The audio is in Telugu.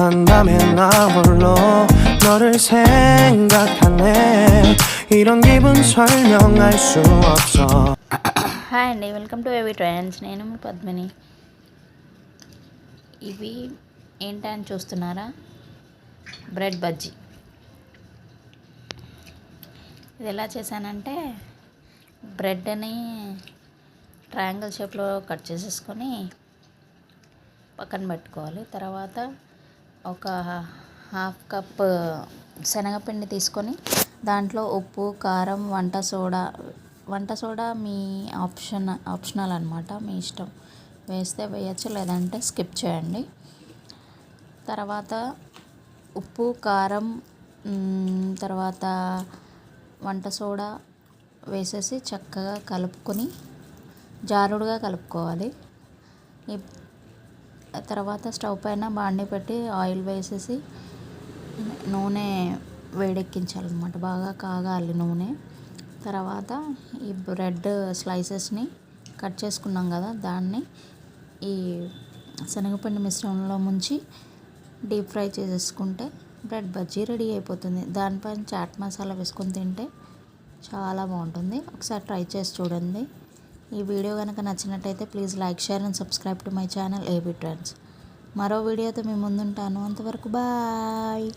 한다면 나 홀로 너를 생각하네 이런 기분 설명할 수 없어. హాయ్ అండి, వెల్కమ్ టు ఏవి ట్రెండ్స్. నేను మీ పద్మిని. ఇవి ఏంటని చూస్తున్నారా? బ్రెడ్ బజ్జీ. ఇది ఎలా చేశానంటే, బ్రెడ్ని ట్రయాంగిల్ షేప్లో కట్ చేసేసుకొని పక్కన పెట్టుకోవాలి. తర్వాత ఒక హాఫ్ కప్ శనగపిండి తీసుకొని దాంట్లో ఉప్పు, కారం, వంట సోడా మీ ఆప్షనల్ అనమాట, మీ ఇష్టం. వేస్తే వేయచ్చు, లేదంటే స్కిప్ చేయండి. తర్వాత ఉప్పు, కారం, తర్వాత వంట సోడా వేసేసి చక్కగా కలుపుకొని జారుడుగా కలుపుకోవాలి. తర్వాత స్టవ్ పైన బాండీ పెట్టి ఆయిల్ వేసేసి నూనె వేడెక్కించాలన్నమాట, బాగా కాగాలి నూనె. తర్వాత ఈ బ్రెడ్ స్లైసెస్ని కట్ చేసుకున్నాం కదా, దాన్ని ఈ శనగపిండి మిశ్రమంలో ముంచి డీప్ ఫ్రై చేసేసుకుంటే బ్రెడ్ బజ్జీ రెడీ అయిపోతుంది. దానిపైన చాట్ మసాలా వేసుకొని తింటే చాలా బాగుంటుంది. ఒకసారి ట్రై చేసి చూడండి. ఈ వీడియో కనుక నచ్చినట్టయితే please like, share and subscribe to my channel AB trends. మరో వీడియోతో మీ ముందుంటాను. అంతవరకు బాయ్.